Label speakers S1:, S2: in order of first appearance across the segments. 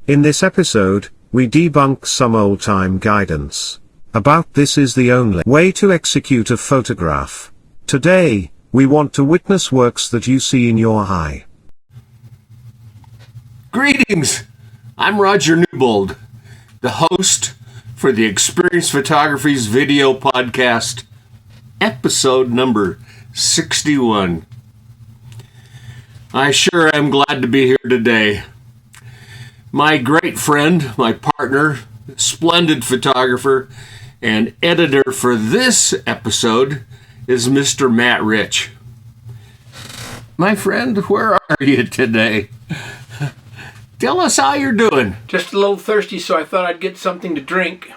S1: In this episode, we debunk some old-time guidance about this is the only way to execute a photograph. Today, we want to witness works that you see in your eye.
S2: Greetings! I'm Rodger Newbold, the host for the Experience Photography's video podcast, episode number 61. I sure am glad to be here today. My great friend, my partner, splendid photographer, and editor for this episode is Mr. Matt Rich. My friend, where are you today? Tell us how you're doing.
S3: Just a little thirsty, so I thought I'd get something to drink.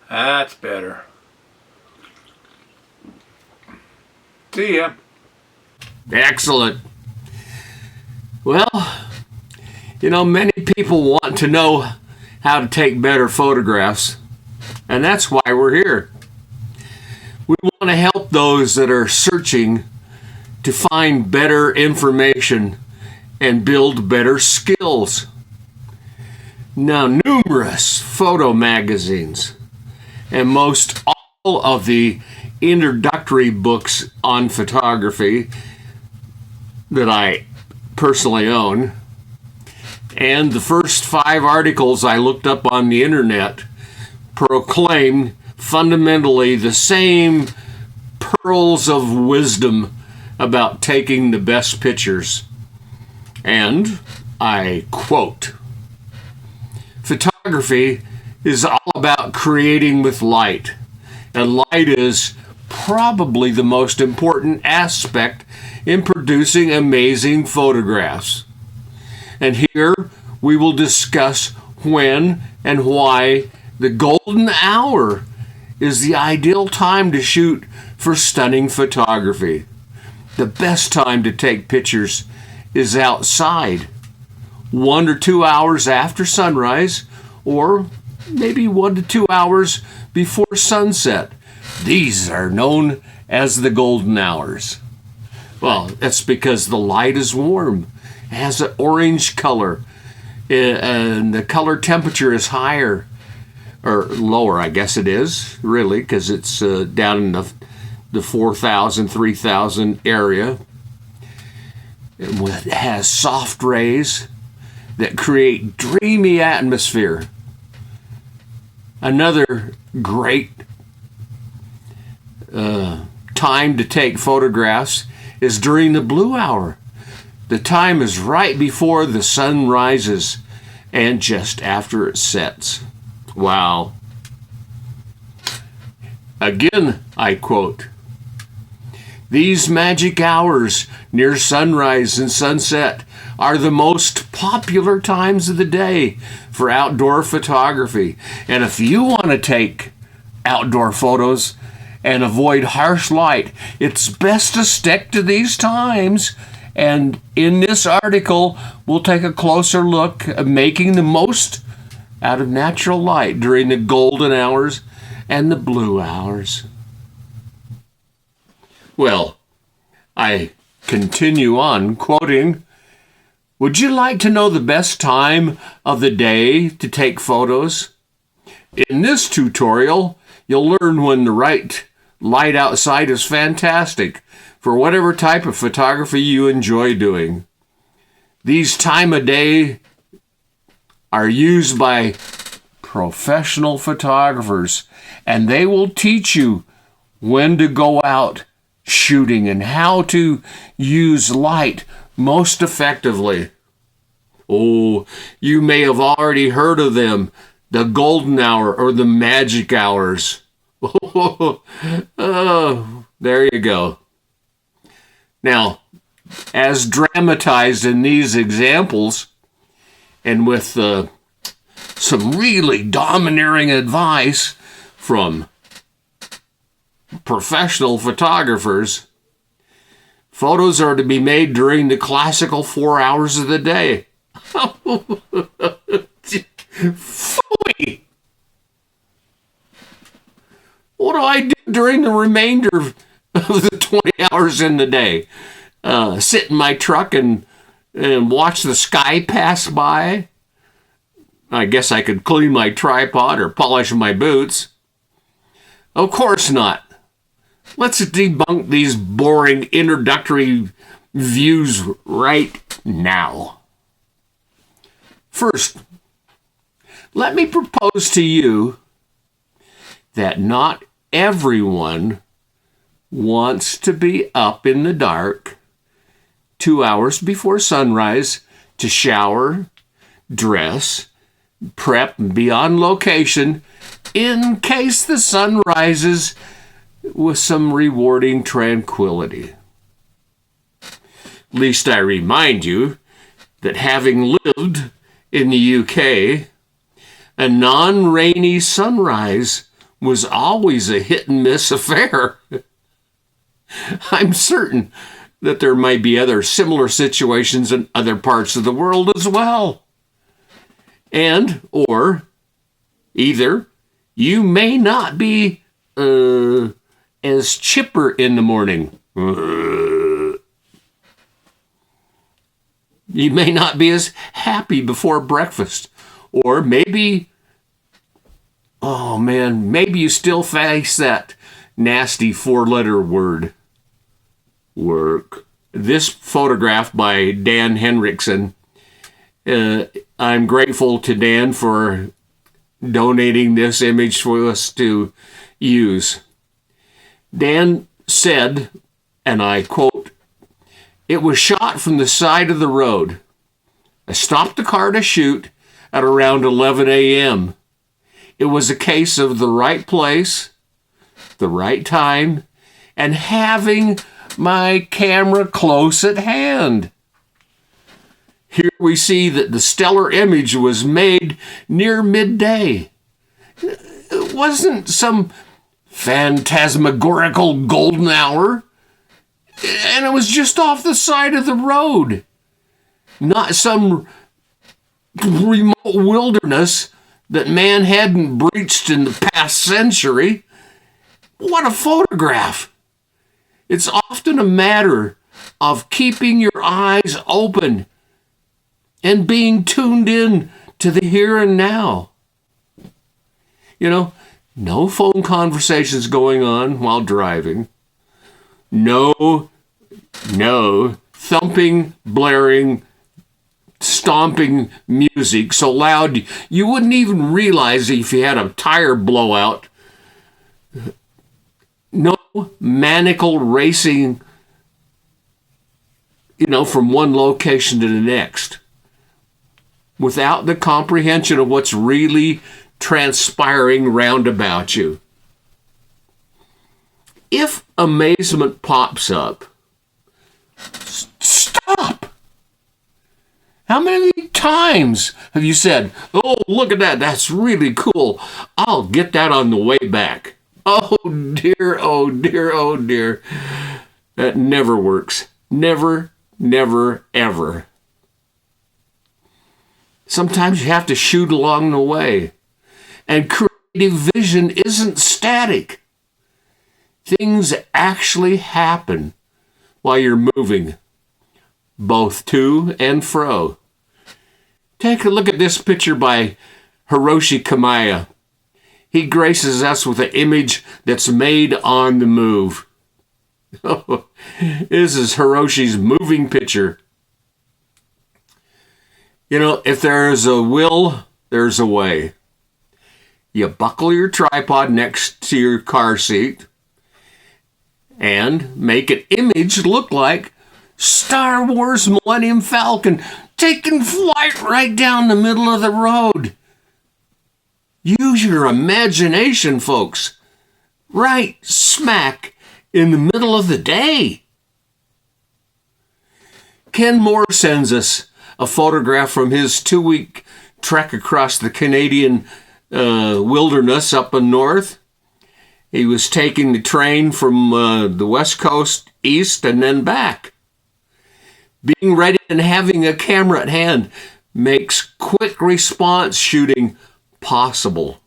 S3: That's better. See ya.
S2: Excellent. Well, many people want to know how to take better photographs, and that's why we're here. We want to help those that are searching to find better information and build better skills. Now, numerous photo magazines and most all of the introductory books on photography that I personally own, and the first 5 articles I looked up on the internet proclaim fundamentally the same pearls of wisdom about taking the best pictures. And I quote, "Photography is all about creating with light, and light is probably the most important aspect in producing amazing photographs. And here we will discuss when and why the golden hour is the ideal time to shoot for stunning photography. The best time to take pictures is outside, 1 or 2 hours after sunrise, or maybe 1 to 2 hours before sunset. These are known as the golden hours." Well, that's because the light is warm, it has an orange color, and the color temperature is higher, or lower, I guess it is, really, because it's down in the 4,000, 3,000 area. It has soft rays that create dreamy atmosphere. Another great time to take photographs is during the blue hour. The time is right before the sun rises and just after it sets. Wow. Again, I quote, "These magic hours near sunrise and sunset are the most popular times of the day for outdoor photography. And if you want to take outdoor photos and avoid harsh light, it's best to stick to these times. And in this article, we'll take a closer look at making the most out of natural light during the golden hours and the blue hours." Well, I continue on quoting, "Would you like to know the best time of the day to take photos? In this tutorial, you'll learn when the right light outside is fantastic for whatever type of photography you enjoy doing. These time of day are used by professional photographers, and they will teach you when to go out shooting and how to use light most effectively." Oh, you may have already heard of them, the golden hour or the magic hours. Oh, there you go. Now, as dramatized in these examples, and with some really domineering advice from professional photographers, photos are to be made during the classical 4 hours of the day. Phooey! What do I do during the remainder of the 20 hours in the day? Sit in my truck and and watch the sky pass by. I guess I could clean my tripod or polish my boots. Of course not. Let's debunk these boring introductory views right now. First, let me propose to you that not everyone wants to be up in the dark 2 hours before sunrise to shower, dress, prep, and be on location in case the sun rises with some rewarding tranquility. Least I remind you that having lived in the UK, a non-rainy sunrise was always a hit-and-miss affair. I'm certain that there might be other similar situations in other parts of the world as well. Or either you may not be as chipper in the morning. You may not be as happy before breakfast. Or maybe, maybe you still face that nasty 4-letter word, work. This photograph by Dan Henriksen, I'm grateful to Dan for donating this image for us to use. Dan said, and I quote, "It was shot from the side of the road. I stopped the car to shoot at around 11 a.m. It was a case of the right place, the right time, and having my camera close at hand." Here we see that the stellar image was made near midday. It wasn't some phantasmagorical golden hour, and it was just off the side of the road, not some remote wilderness that man hadn't breached in the past century. What a photograph! It's often a matter of keeping your eyes open and being tuned in to the here and now. No phone conversations going on while driving. No thumping, blaring, stomping music so loud you wouldn't even realize if you had a tire blowout. No maniacal racing, from one location to the next, without the comprehension of what's really transpiring round about you. If amazement pops up, stop! How many times have you said, "Oh, look at that, that's really cool. I'll get that on the way back"? Oh dear, oh dear, oh dear. That never works. Never, never, ever. Sometimes you have to shoot along the way. And creative vision isn't static. Things actually happen while you're moving, both to and fro. Take a look at this picture by Hiroshi Kamiya. He graces us with an image that's made on the move. This is Hiroshi's moving picture. If there's a will, there's a way. You buckle your tripod next to your car seat and make an image look like Star Wars Millennium Falcon taking flight right down the middle of the road. Use your imagination, folks. Right smack in the middle of the day. Ken Moore sends us a photograph from his 2-week trek across the Canadian wilderness up in north. He was taking the train from the west coast east and then back. Being ready and having a camera at hand makes quick response shooting possible.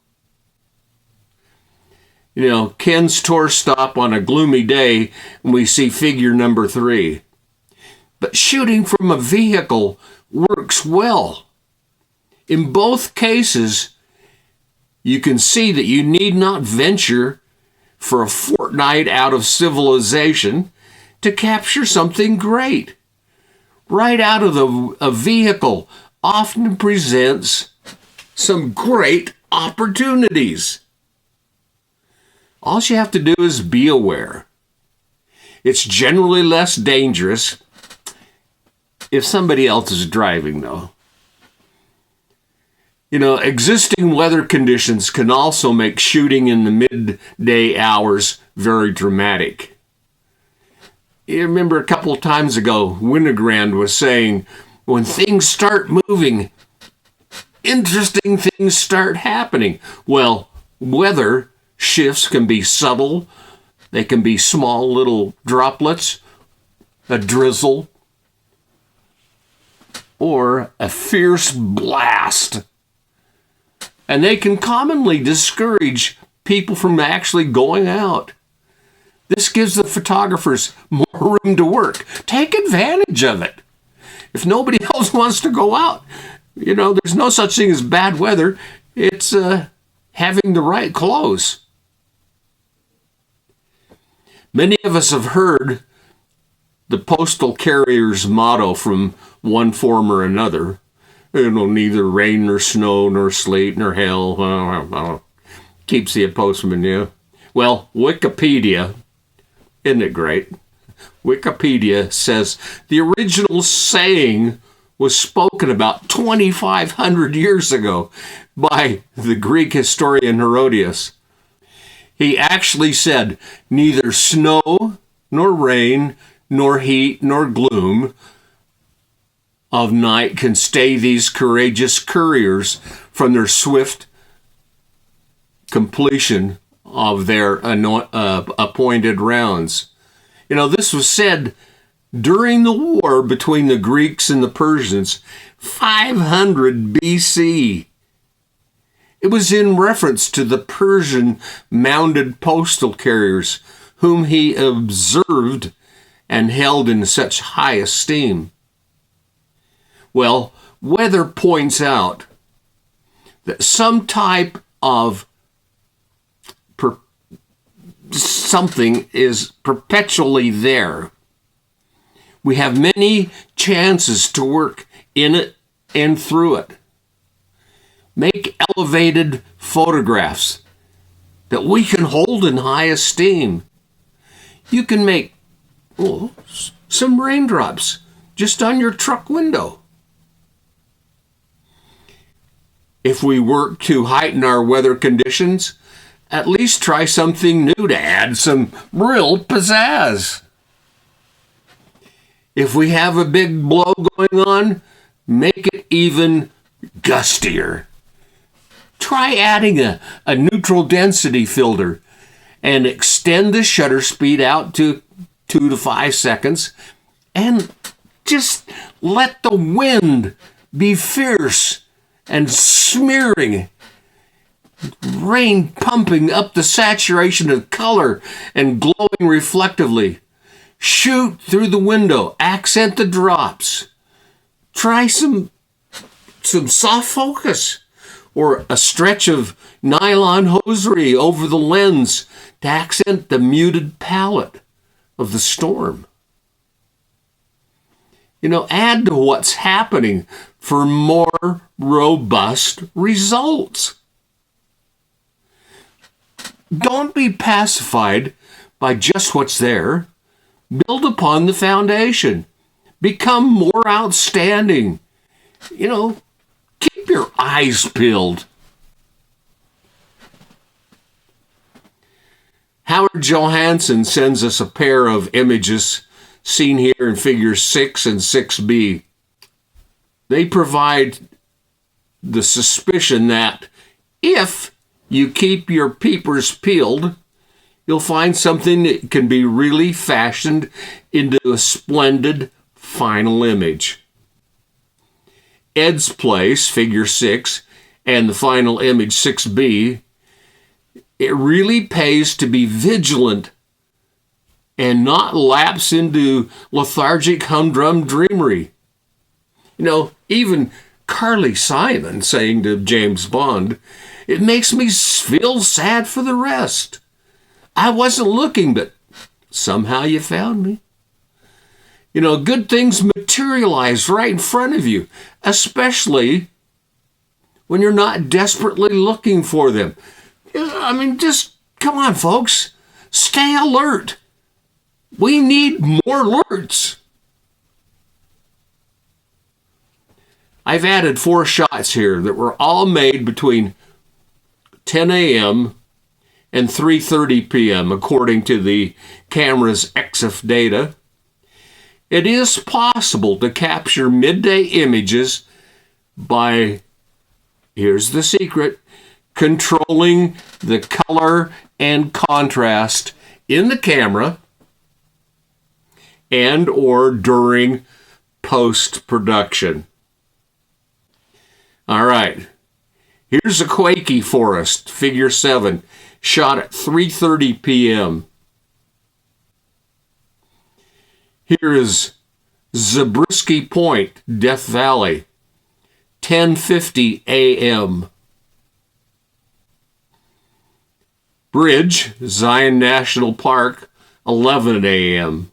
S2: Ken's tour stop on a gloomy day, and we see figure number 3. but shooting from a vehicle works well. In both cases, you can see that you need not venture for a fortnight out of civilization to capture something great. Right out of a vehicle often presents some great opportunities. All you have to do is be aware. It's generally less dangerous if somebody else is driving, though. Existing weather conditions can also make shooting in the midday hours very dramatic. You remember a couple of times ago, Winogrand was saying, when things start moving, interesting things start happening. Well, weather shifts can be subtle. They can be small little droplets, a drizzle, or a fierce blast. And they can commonly discourage people from actually going out. This gives the photographers more room to work. Take advantage of it. If nobody else wants to go out, there's no such thing as bad weather. It's having the right clothes. Many of us have heard the postal carrier's motto from one form or another. Neither rain nor snow nor sleet nor hail. Keeps the postman, yeah. Well, Wikipedia, isn't it great? Wikipedia says the original saying was spoken about 2,500 years ago by the Greek historian Herodotus. He actually said, neither snow nor rain nor heat nor gloom of night can stay these courageous couriers from their swift completion of their appointed rounds. This was said during the war between the Greeks and the Persians, 500 BC. It was in reference to the Persian mounted postal carriers whom he observed and held in such high esteem. Well, weather points out that some type of something is perpetually there. We have many chances to work in it and through it. Make elevated photographs that we can hold in high esteem. You can make some raindrops just on your truck window. If we work to heighten our weather conditions, at least try something new to add some real pizzazz. If we have a big blow going on, make it even gustier. Try adding a neutral density filter and extend the shutter speed out to 2 to 5 seconds and just let the wind be fierce and smearing. Rain pumping up the saturation of color and glowing reflectively. Shoot through the window. Accent the drops. Try some soft focus or a stretch of nylon hosiery over the lens to accent the muted palette of the storm. Add to what's happening for more robust results. Don't be pacified by just what's there. Build upon the foundation. Become more outstanding. Keep your eyes peeled. Howard Johansson sends us a pair of images seen here in figures 6 and 6b. They provide the suspicion that if you keep your peepers peeled, you'll find something that can be really fashioned into a splendid final image. Ed's place, figure 6, and the final image, 6b, it really pays to be vigilant and not lapse into lethargic humdrum dreamery. Even Carly Simon saying to James Bond, "It makes me feel sad for the rest. I wasn't looking, but somehow you found me." Good things materialize right in front of you, especially when you're not desperately looking for them. Just come on, folks. Stay alert. We need more alerts. I've added 4 shots here that were all made between 10 a.m. and 3:30 p.m. according to the camera's EXIF data. It is possible to capture midday images by, here's the secret, controlling the color and contrast in the camera and or during post-production. All right, here's a Quakey forest, figure 7, shot at 3:30 p.m. Here is Zabriskie Point, Death Valley, 10:50 a.m. Bridge, Zion National Park, 11 a.m.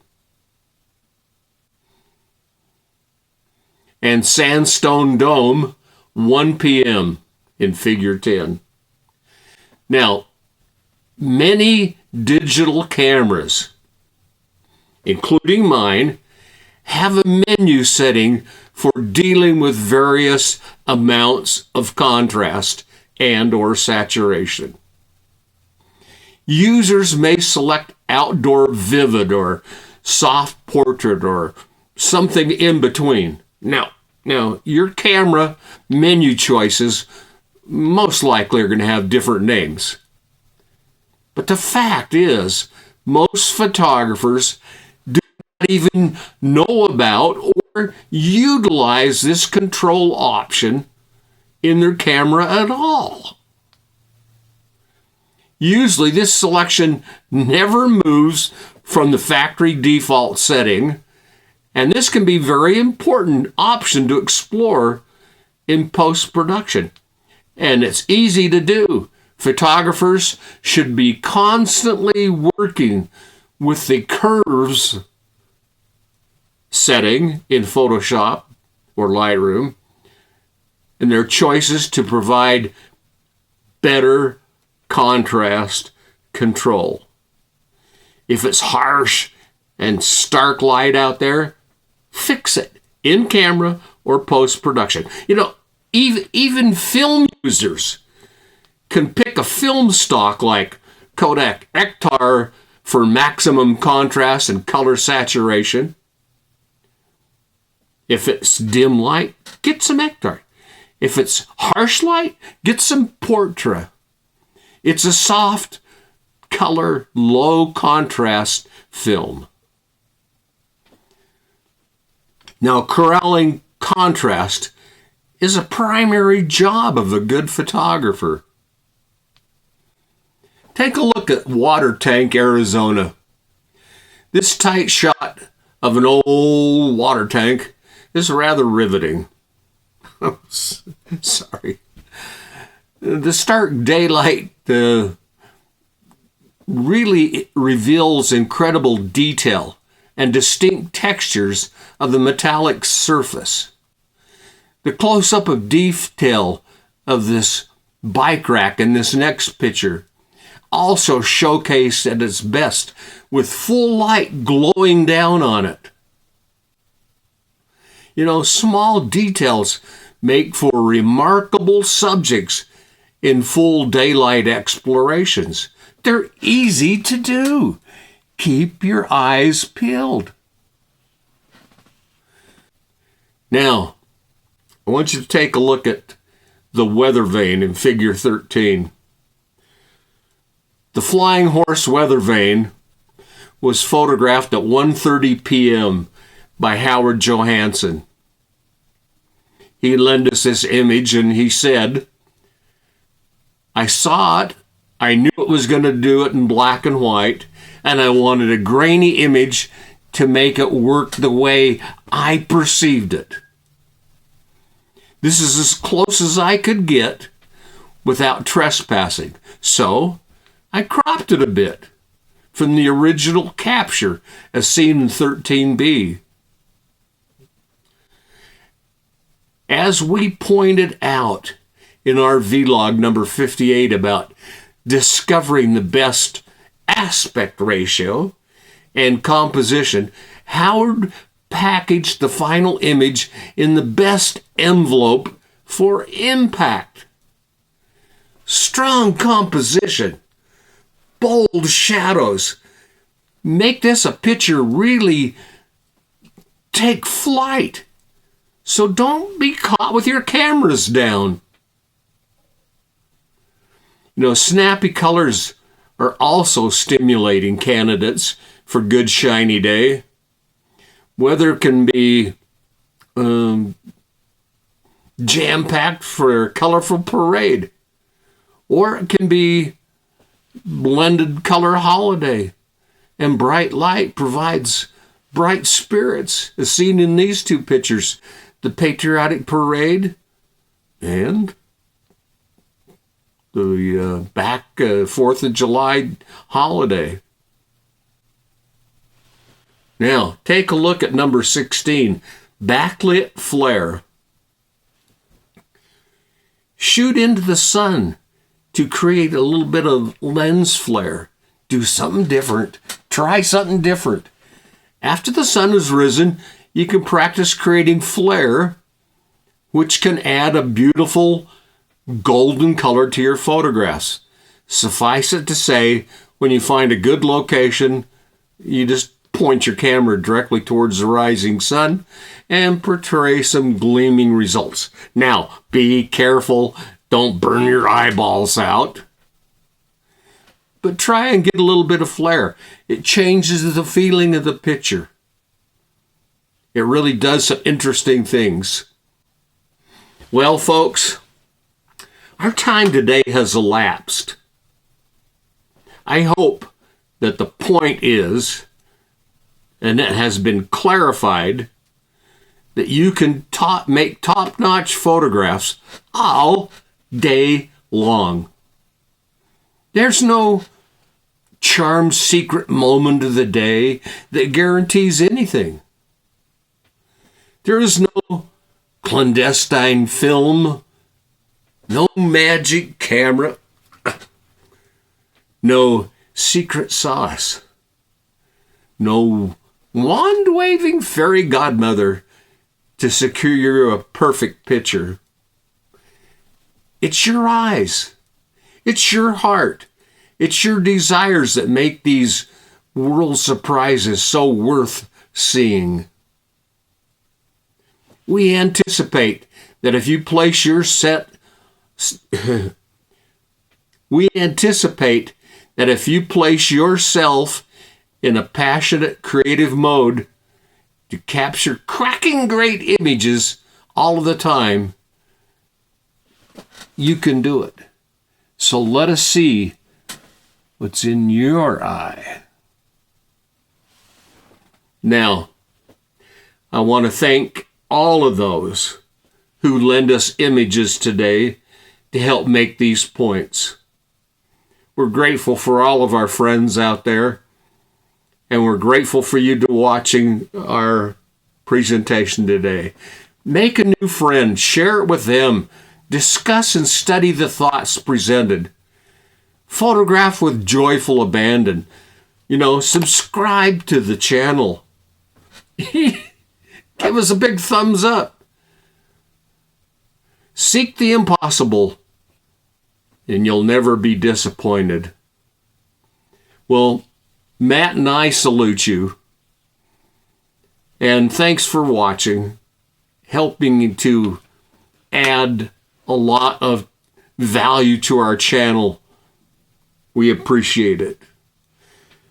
S2: And Sandstone Dome, 1 p.m. in figure 10. Now, many digital cameras, including mine, have a menu setting for dealing with various amounts of contrast and or saturation. Users may select outdoor vivid or soft portrait or something in between. Now, your camera menu choices most likely are going to have different names. But the fact is, most photographers do not even know about or utilize this control option in their camera at all. Usually, this selection never moves from the factory default setting, and this can be a very important option to explore in post-production. And it's easy to do. Photographers should be constantly working with the curves setting in Photoshop or Lightroom and their choices to provide better contrast control. If it's harsh and stark light out there, fix it in camera or post-production. Even film users can pick a film stock like Kodak Ektar for maximum contrast and color saturation. If it's dim light, get some Ektar. If it's harsh light, get some Portra. It's a soft color, low contrast film. Now, corralling contrast is a primary job of a good photographer. Take a look at Water Tank, Arizona. This tight shot of an old water tank is rather riveting. Sorry. The stark daylight really reveals incredible detail and distinct textures of the metallic surface. The close-up of detail of this bike rack in this next picture also showcased at its best with full light glowing down on it. Small details make for remarkable subjects in full daylight explorations. They're easy to do. Keep your eyes peeled. Now, I want you to take a look at the weather vane in figure 13. The flying horse weather vane was photographed at 1:30 p.m. by Howard Johansson. He lent us this image and he said, "I saw it I knew it was going to do it in black and white, and I wanted a grainy image to make it work the way I perceived it. This is as close as I could get without trespassing. So I cropped it a bit from the original capture as seen in 13B. As we pointed out in our vlog number 58 about discovering the best aspect ratio and composition, Howard packaged the final image in the best envelope for impact. Strong composition, bold shadows, make this a picture really take flight. So don't be caught with your cameras down. You know, snappy colors are also stimulating candidates for good shiny day. Weather can be jam-packed for a colorful parade, or it can be blended color holiday. And bright light provides bright spirits, as seen in these two pictures, the patriotic parade and the back 4th of July holiday. Now, take a look at number 16, backlit flare. Shoot into the sun to create a little bit of lens flare. Do something different. Try something different. After the sun has risen, you can practice creating flare, which can add a beautiful golden color to your photographs. Suffice it to say, when you find a good location, you just point your camera directly towards the rising sun and portray some gleaming results. Now, be careful. Don't burn your eyeballs out. But try and get a little bit of flare. It changes the feeling of the picture. It really does some interesting things. Well, folks, our time today has elapsed. I hope that the point is, and it has been clarified, that you can make top-notch photographs all day long. There's no charmed secret moment of the day that guarantees anything. There is no clandestine film, no magic camera, no secret sauce, no wand-waving fairy godmother to secure you a perfect picture. It's your eyes. It's your heart. It's your desires that make these world surprises so worth seeing. We anticipate that if you place your yourself in a passionate, creative mode to capture cracking great images all of the time, you can do it. So let us see what's in your eye. Now, I want to thank all of those who lend us images today to help make these points. We're grateful for all of our friends out there, and we're grateful for you to watching our presentation today. Make a new friend, share it with them, discuss and study the thoughts presented. Photograph with joyful abandon. Subscribe to the channel. Give us a big thumbs up. Seek the impossible, and you'll never be disappointed. Well, Matt and I salute you. And thanks for watching, helping to add a lot of value to our channel. We appreciate it.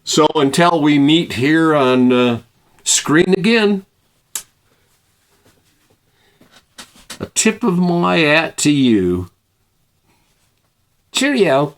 S2: So until we meet here on screen again, a tip of my hat to you. Cheerio.